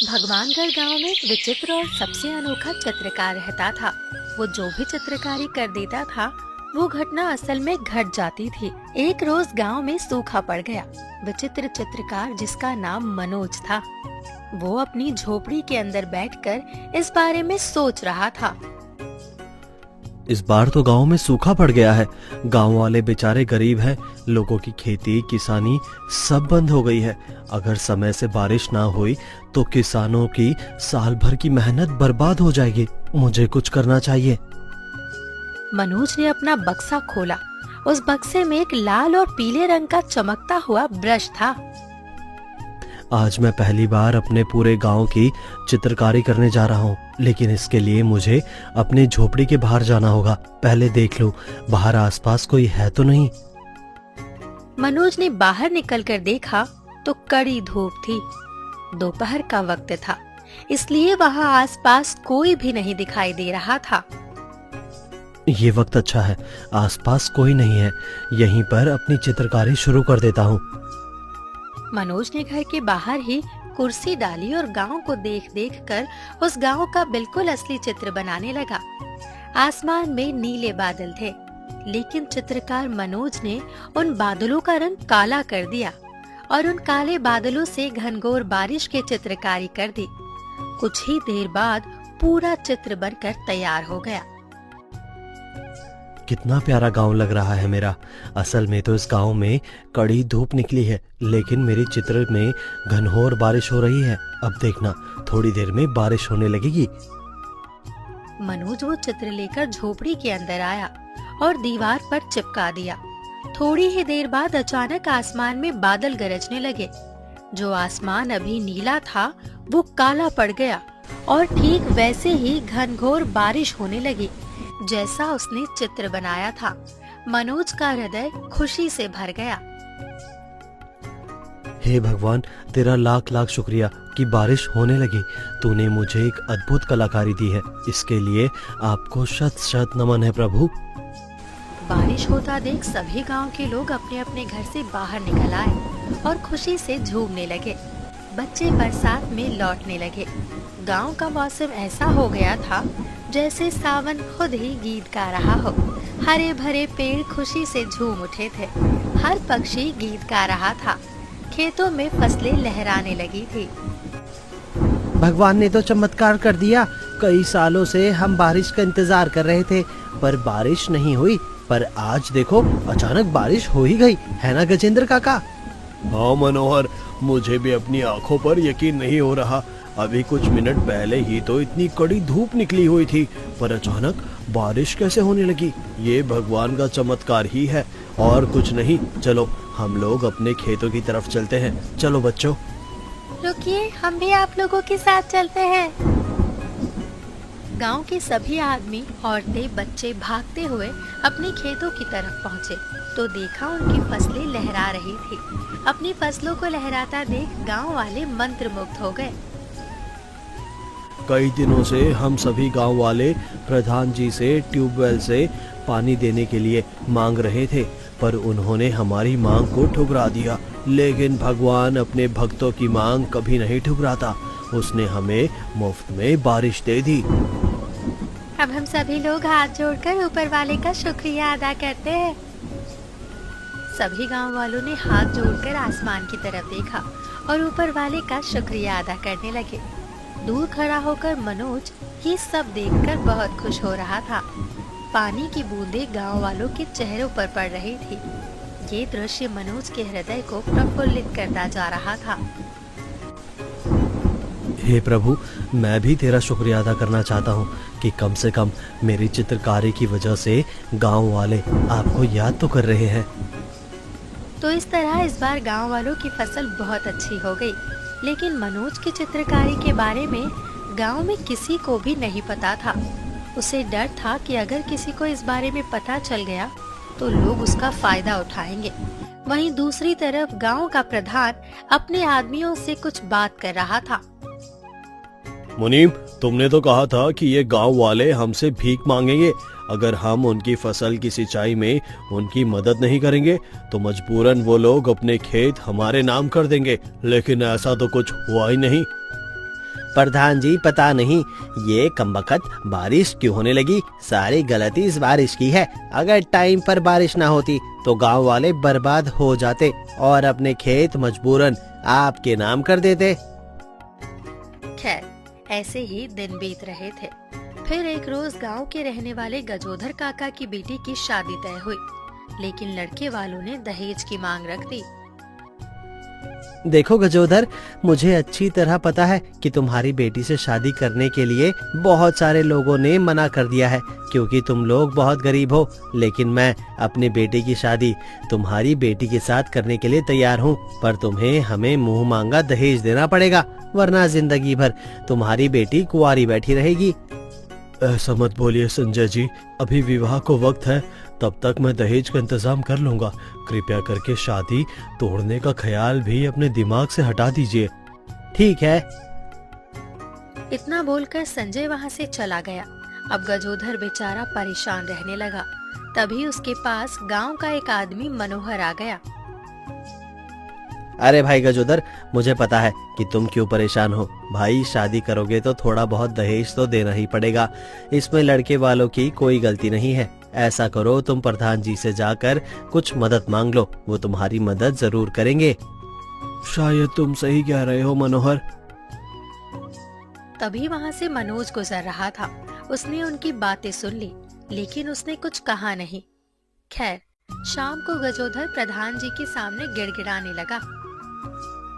भगवानगढ़ गांव में एक विचित्र और सबसे अनोखा चित्रकार रहता था। वो जो भी चित्रकारी कर देता था वो घटना असल में घट जाती थी। एक रोज गांव में सूखा पड़ गया। विचित्र चित्रकार जिसका नाम मनोज था, वो अपनी झोपड़ी के अंदर बैठकर इस बारे में सोच रहा था। इस बार तो गांव में सूखा पड़ गया है। गांव वाले बेचारे गरीब हैं। लोगों की खेती किसानी सब बंद हो गई है। अगर समय से बारिश ना हुई तो किसानों की साल भर की मेहनत बर्बाद हो जाएगी। मुझे कुछ करना चाहिए। मनोज ने अपना बक्सा खोला। उस बक्से में एक लाल और पीले रंग का चमकता हुआ ब्रश था। आज मैं पहली बार अपने पूरे गांव की चित्रकारी करने जा रहा हूँ, लेकिन इसके लिए मुझे अपनी झोपड़ी के बाहर जाना होगा। पहले देख लूं बाहर आसपास कोई है तो नहीं। मनोज ने बाहर निकलकर देखा तो कड़ी धूप थी। दोपहर का वक्त था, इसलिए वहां आसपास कोई भी नहीं दिखाई दे रहा था। ये वक्त अच्छा है, आसपास कोई नहीं है। यहीं पर अपनी चित्रकारी शुरू कर देता हूँ। मनोज ने घर के बाहर ही कुर्सी डाली और गांव को देख देख कर उस गांव का बिल्कुल असली चित्र बनाने लगा। आसमान में नीले बादल थे, लेकिन चित्रकार मनोज ने उन बादलों का रंग काला कर दिया और उन काले बादलों से घनघोर बारिश की चित्रकारी कर दी। कुछ ही देर बाद पूरा चित्र बनकर तैयार हो गया। कितना प्यारा गांव लग रहा है मेरा। असल में तो इस गांव में कड़ी धूप निकली है, लेकिन मेरे चित्र में घनघोर बारिश हो रही है। अब देखना थोड़ी देर में बारिश होने लगेगी। मनोज वो चित्र लेकर झोपड़ी के अंदर आया और दीवार पर चिपका दिया। थोड़ी ही देर बाद अचानक आसमान में बादल गरजने लगे। जो आसमान अभी नीला था वो काला पड़ गया और ठीक वैसे ही घनघोर बारिश होने लगी जैसा उसने चित्र बनाया था। मनोज का हृदय खुशी से भर गया। हे भगवान, तेरा लाख लाख शुक्रिया कि बारिश होने लगी। तूने मुझे एक अद्भुत कलाकारी दी है। इसके लिए आपको शत शत नमन है प्रभु। बारिश होता देख सभी गांव के लोग अपने अपने घर से बाहर निकल आए और खुशी से झूमने लगे। बच्चे बरसात में लौटने लगे। गांव का मौसम ऐसा हो गया था जैसे सावन खुद ही गीत गा रहा हो। हरे भरे पेड़ खुशी से झूम उठे थे। हर पक्षी गीत गा रहा था। खेतों में फसलें लहराने लगी थी। भगवान ने तो चमत्कार कर दिया। कई सालों से हम बारिश का इंतजार कर रहे थे, पर बारिश नहीं हुई। पर आज देखो, अचानक बारिश हो ही गई, है ना गजेंद्र काका? हाँ मनोहर, मुझे भी अपनी आंखों पर यकीन नहीं हो रहा। अभी कुछ मिनट पहले ही तो इतनी कड़ी धूप निकली हुई थी, पर अचानक बारिश कैसे होने लगी? ये भगवान का चमत्कार ही है और कुछ नहीं। चलो हम लोग अपने खेतों की तरफ चलते हैं। चलो बच्चों। रुकिए, हम भी आप लोगों के साथ चलते हैं। गांव के सभी आदमी, औरतें, बच्चे भागते हुए अपने खेतों की तरफ पहुंचे तो देखा उनकी फसलें लहरा रही थी। अपनी फसलों को लहराता देख गांव वाले मंत्रमुग्ध हो गए। कई दिनों से हम सभी गांव वाले प्रधान जी से ट्यूबवेल से पानी देने के लिए मांग रहे थे, पर उन्होंने हमारी मांग को ठुकरा दिया। लेकिन भगवान अपने भक्तों की मांग कभी नहीं ठुकराता। उसने हमें मुफ्त में बारिश दे दी। अब हम सभी लोग हाथ जोड़कर ऊपर वाले का शुक्रिया अदा करते हैं। सभी गांव वालों ने हाथ जोड़कर आसमान की तरफ देखा और ऊपर वाले का शुक्रिया अदा करने लगे। दूर खड़ा होकर मनोज ये सब देखकर बहुत खुश हो रहा था। पानी की बूंदें गांव वालों के चेहरों पर पड़ रही थी। ये दृश्य मनोज के हृदय को प्रफुल्लित करता जा रहा था। हे प्रभु, मैं भी तेरा शुक्रिया अदा करना चाहता हूँ कि कम से कम मेरी चित्रकारी की वजह से गांव वाले आपको याद तो कर रहे हैं। तो इस तरह इस बार गांव वालों की फसल बहुत अच्छी हो गई, लेकिन मनोज की चित्रकारी के बारे में गांव में किसी को भी नहीं पता था। उसे डर था कि अगर किसी को इस बारे में पता चल गया तो लोग उसका फायदा उठाएंगे। वहीं दूसरी तरफ गांव का प्रधान अपने आदमियों से कुछ बात कर रहा था। मुनीम, तुमने तो कहा था कि ये गांव वाले हमसे भीख मांगेंगे। अगर हम उनकी फसल की सिंचाई में उनकी मदद नहीं करेंगे तो मजबूरन वो लोग अपने खेत हमारे नाम कर देंगे, लेकिन ऐसा तो कुछ हुआ ही नहीं। प्रधान जी पता नहीं ये कमबख्त बारिश क्यों होने लगी। सारी गलती इस बारिश की है। अगर टाइम पर बारिश ना होती तो गांव वाले बर्बाद हो जाते और अपने खेत मजबूरन आपके नाम कर देते। खैर, ऐसे ही दिन बीत रहे थे। फिर एक रोज गांव के रहने वाले गजोधर काका की बेटी की शादी तय हुई, लेकिन लड़के वालों ने दहेज की मांग रख दी। देखो गजोधर, मुझे अच्छी तरह पता है कि तुम्हारी बेटी से शादी करने के लिए बहुत सारे लोगों ने मना कर दिया है, क्योंकि तुम लोग बहुत गरीब हो। लेकिन मैं अपनी बेटी की शादी तुम्हारी बेटी के साथ करने के लिए तैयार हूँ, पर तुम्हें हमें मुंह मांगा दहेज देना पड़ेगा, वरना जिंदगी भर तुम्हारी बेटी कुंवारी बैठी रहेगी। ऐसा मत बोलिए संजय जी, अभी विवाह को वक्त है, तब तक मैं दहेज का इंतजाम कर लूंगा। कृपया करके शादी तोड़ने का ख्याल भी अपने दिमाग से हटा दीजिए। ठीक है। इतना बोलकर संजय वहाँ से चला गया। अब गजोधर बेचारा परेशान रहने लगा। तभी उसके पास गांव का एक आदमी मनोहर आ गया। अरे भाई गजोधर, मुझे पता है कि तुम क्यों परेशान हो। भाई, शादी करोगे तो थोड़ा बहुत दहेज तो देना ही पड़ेगा। इसमें लड़के वालों की कोई गलती नहीं है। ऐसा करो, तुम प्रधान जी से जाकर कुछ मदद मांग लो, वो तुम्हारी मदद जरूर करेंगे। शायद तुम सही कह रहे हो मनोहर। तभी वहाँ से मनोज गुजर रहा था। उसने उनकी बातें सुन ली, लेकिन उसने कुछ कहा नहीं। खैर, शाम को गजोधर प्रधान जी के सामने गिड़गिड़ाने लगा।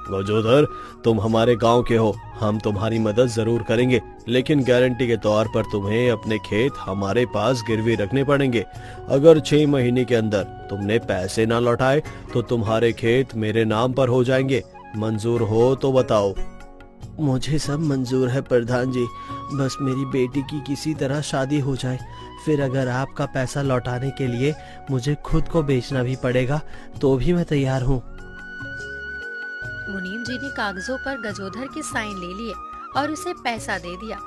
गजोधर, तुम हमारे गांव के हो, हम तुम्हारी मदद जरूर करेंगे, लेकिन गारंटी के तौर पर तुम्हें अपने खेत हमारे पास गिरवी रखने पड़ेंगे। अगर 6 महीने के अंदर तुमने पैसे ना लौटाए तो तुम्हारे खेत मेरे नाम पर हो जाएंगे। मंजूर हो तो बताओ। मुझे सब मंजूर है प्रधान जी, बस मेरी बेटी की किसी तरह शादी हो जाए। फिर अगर आपका पैसा लौटाने के लिए मुझे खुद को बेचना भी पड़ेगा तो भी मैं तैयार हूँ। मुनीम जी ने कागजों पर गजोधर के साइन ले लिए और उसे पैसा दे दिया।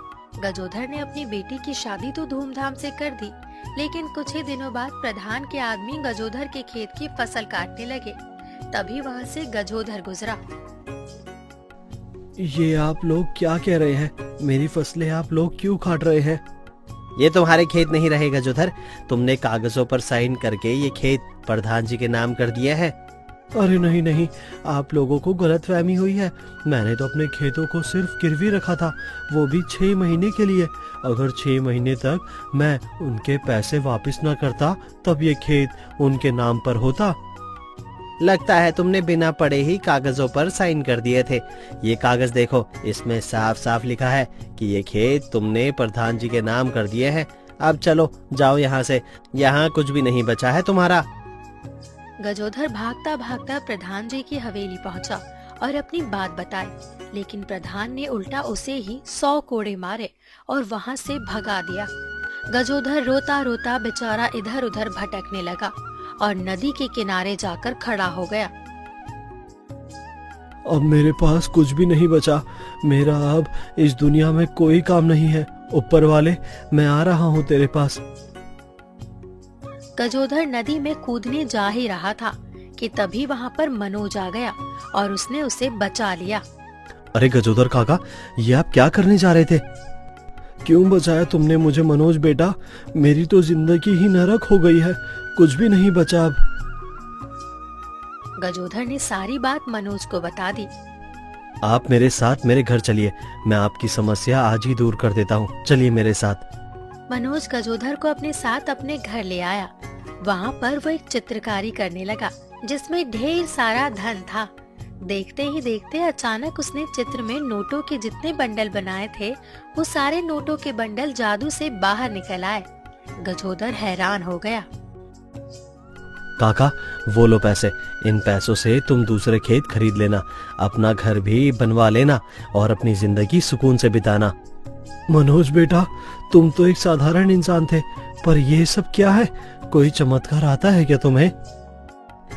गजोधर ने अपनी बेटी की शादी तो धूमधाम से कर दी, लेकिन कुछ ही दिनों बाद प्रधान के आदमी गजोधर के खेत की फसल काटने लगे। तभी वहाँ से गजोधर गुजरा। ये आप लोग क्या कह रहे हैं? मेरी फसलें आप लोग क्यों काट रहे हैं? ये तुम्हारे खेत नहीं रहे गजोधर। तुमने कागजों पर साइन करके ये खेत प्रधान जी के नाम कर दिया है। अरे नहीं नहीं, आप लोगों को गलतफहमी हुई है। मैंने तो अपने खेतों को सिर्फ गिरवी रखा था, वो भी 6 महीने के लिए। अगर 6 महीने तक मैं उनके पैसे वापस न करता तब ये खेत उनके नाम पर होता। लगता है तुमने बिना पढ़े ही कागजों पर साइन कर दिए थे। ये कागज देखो, इसमें साफ साफ लिखा है कि ये खेत तुमने प्रधान जी के नाम कर दिए हैं। अब चलो जाओ यहाँ से, यहाँ कुछ भी नहीं बचा है तुम्हारा। गजोधर भागता भागता प्रधान जी की हवेली पहुंचा और अपनी बात बताई, लेकिन प्रधान ने उल्टा उसे ही 100 कोड़े मारे और वहां से भगा दिया। गजोधर रोता रोता बेचारा इधर उधर भटकने लगा और नदी के किनारे जाकर खड़ा हो गया। अब मेरे पास कुछ भी नहीं बचा। मेरा अब इस दुनिया में कोई काम नहीं है। ऊपर वाले, मैं आ रहा हूँ तेरे पास। गजोधर नदी में कूदने जा ही रहा था कि तभी वहाँ पर मनोज आ गया और उसने उसे बचा लिया। अरे गजोधर काका, ये आप क्या करने जा रहे थे? क्यों बचाया तुमने मुझे मनोज बेटा? मेरी तो जिंदगी ही नरक हो गई है, कुछ भी नहीं बचा अब। गजोधर ने सारी बात मनोज को बता दी। आप मेरे साथ मेरे घर चलिए, मैं आपकी समस्या आज ही दूर कर देता हूँ। चलिए मेरे साथ। मनोज गजोधर को अपने साथ अपने घर ले आया। वहाँ पर वो एक चित्रकारी करने लगा जिसमें ढेर सारा धन था। देखते ही देखते अचानक उसने चित्र में नोटों के जितने बंडल बनाए थे वो सारे नोटों के बंडल जादू से बाहर निकल आए। गजोधर हैरान हो गया। काका, वो लो पैसे। इन पैसों से तुम दूसरे खेत खरीद लेना, अपना घर भी बनवा लेना और अपनी जिंदगी सुकून से बिताना। मनोज बेटा, तुम तो एक साधारण इंसान थे, पर ये सब क्या है? कोई चमत्कार आता है क्या तुम्हें?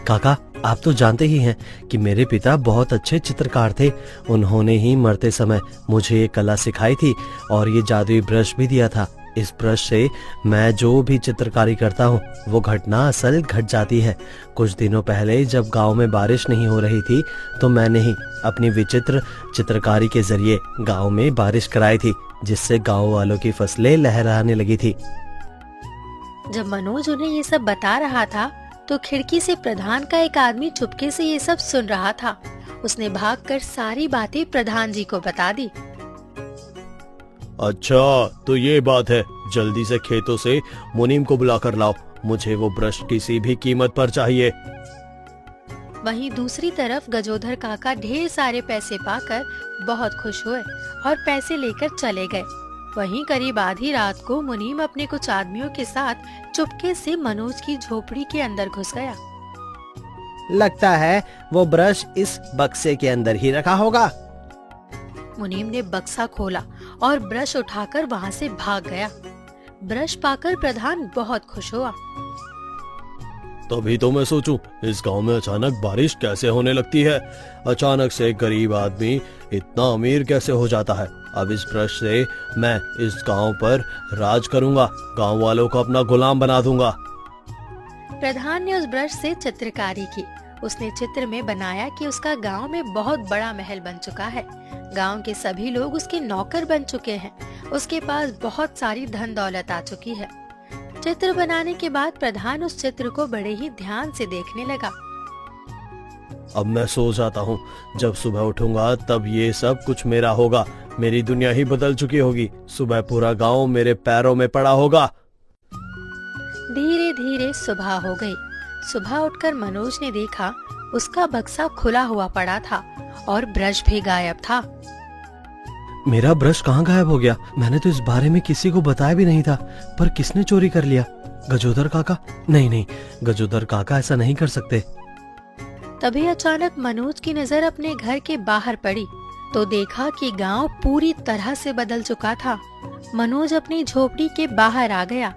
काका, आप तो जानते ही हैं कि मेरे पिता बहुत अच्छे चित्रकार थे। उन्होंने ही मरते समय मुझे ये कला सिखाई थी और ये जादुई ब्रश भी दिया था। इस ब्रश से मैं जो भी चित्रकारी करता हूँ वो घटना असल घट जाती है। कुछ दिनों पहले जब गांव में बारिश नहीं हो रही थी तो मैंने ही अपनी विचित्र चित्रकारी के जरिए गांव में बारिश कराई थी, जिससे गांव वालों की फसलें लहराने लगी थी। जब मनोज उन्हें ये सब बता रहा था तो खिड़की से प्रधान का एक आदमी चुपके से ये सब सुन रहा था। उसने भागकर सारी बातें प्रधान जी को बता दी। अच्छा, तो ये बात है, जल्दी से खेतों से मुनीम को बुलाकर लाओ, मुझे वो ब्रश किसी भी कीमत पर चाहिए। वहीं दूसरी तरफ गजोधर काका ढेर सारे पैसे पाकर बहुत खुश हुए और पैसे लेकर चले गए। वहीं करीब आधी रात को मुनीम अपने कुछ आदमियों के साथ चुपके से मनोज की झोपड़ी के अंदर घुस गया। लगता है वो ब्रश इस बक्से के अंदर ही रखा होगा। मुनीम ने बक्सा खोला और ब्रश उठाकर वहाँ से भाग गया। ब्रश पाकर प्रधान बहुत खुश हुआ। तभी तो मैं सोचूं, इस गांव में अचानक बारिश कैसे होने लगती है। अचानक से गरीब आदमी इतना अमीर कैसे हो जाता है। अब इस ब्रश से मैं इस गांव पर राज करूंगा, गांव वालों को अपना गुलाम बना दूंगा। प्रधान ने उस ब्रश से चित्रकारी की। उसने चित्र में बनाया कि उसका गांव में बहुत बड़ा महल बन चुका है। गांव के सभी लोग उसके नौकर बन चुके हैं। उसके पास बहुत सारी धन दौलत आ चुकी है। चित्र बनाने के बाद प्रधान उस चित्र को बड़े ही ध्यान से देखने लगा। अब मैं सो जाता हूँ, जब सुबह उठूंगा तब ये सब कुछ मेरा होगा। मेरी दुनिया ही बदल चुकी होगी। सुबह पूरा गांव मेरे पैरों में पड़ा होगा। धीरे धीरे सुबह हो गई। सुबह उठकर मनोज ने देखा उसका बक्सा खुला हुआ पड़ा था और ब्रश भी गायब था। मेरा ब्रश कहाँ गायब हो गया? मैंने तो इस बारे में किसी को बताया भी नहीं था, पर किसने चोरी कर लिया? गजोदर काका? नहीं, गजोदर काका ऐसा नहीं कर सकते। तभी अचानक मनोज की नजर अपने घर के बाहर पड़ी तो देखा कि गांव पूरी तरह से बदल चुका था। मनोज अपनी झोपड़ी के बाहर आ गया।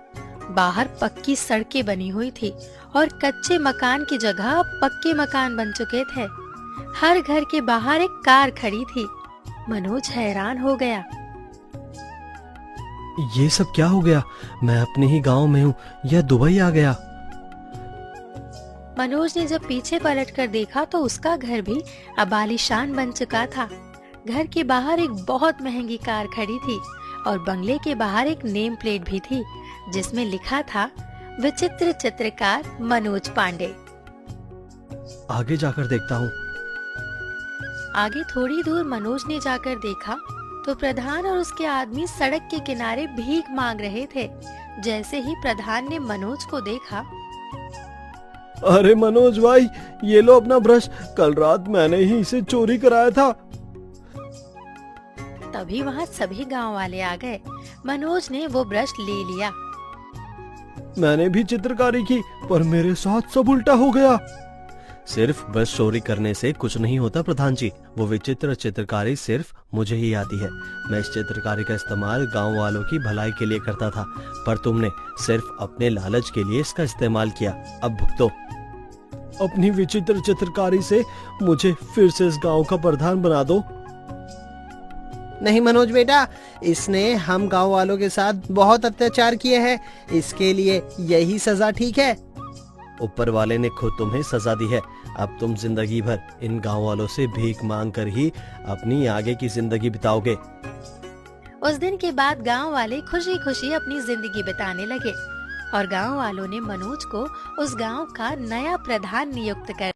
बाहर पक्की सड़कें बनी हुई थी और कच्चे मकान की जगह पक्के मकान बन चुके थे। हर घर के बाहर एक कार खड़ी थी। मनोज हैरान हो गया। ये सब क्या हो गया? मैं अपने ही गांव में हूँ या दुबई आ गया? मनोज ने जब पीछे पलटकर देखा तो उसका घर भी अब आलीशान बन चुका था। घर के बाहर एक बहुत महंगी कार खड़ी थी और बंगले के बाहर एक नेम प्लेट भी थी जिसमें लिखा था विचित्र चित्रकार मनोज पांडे। आगे जाकर देखता हूँ। आगे थोड़ी दूर मनोज ने जाकर देखा तो प्रधान और उसके आदमी सड़क के किनारे भीख मांग रहे थे। जैसे ही प्रधान ने मनोज को देखा, अरे मनोज भाई, ये लो अपना ब्रश, कल रात मैंने ही इसे चोरी कराया था। तभी वहाँ सभी गांव वाले आ गए। मनोज ने वो ब्रश ले लिया। मैंने भी चित्रकारी की, पर मेरे साथ सब उल्टा हो गया। सिर्फ ब्रश चोरी करने से कुछ नहीं होता प्रधान जी। वो विचित्र चित्रकारी सिर्फ मुझे ही आती है। मैं इस चित्रकारी का इस्तेमाल गांव वालों की भलाई के लिए करता था, पर तुमने सिर्फ अपने लालच के लिए इसका इस्तेमाल किया। अब भुगतो। अपनी विचित्र चित्रकारी से मुझे फिर से इस गांव का प्रधान बना दो। नहीं मनोज बेटा, इसने हम गांव वालों के साथ बहुत अत्याचार किए हैं। इसके लिए यही सजा ठीक है। ऊपर वाले ने खुद तुम्हें सजा दी है। अब तुम जिंदगी भर इन गांव वालों से भीख मांग कर ही अपनी आगे की जिंदगी बिताओगे। उस दिन के बाद गांव वाले खुशी खुशी अपनी जिंदगी बिताने लगे और गांव वालों ने मनोज को उस गांव का नया प्रधान नियुक्त कर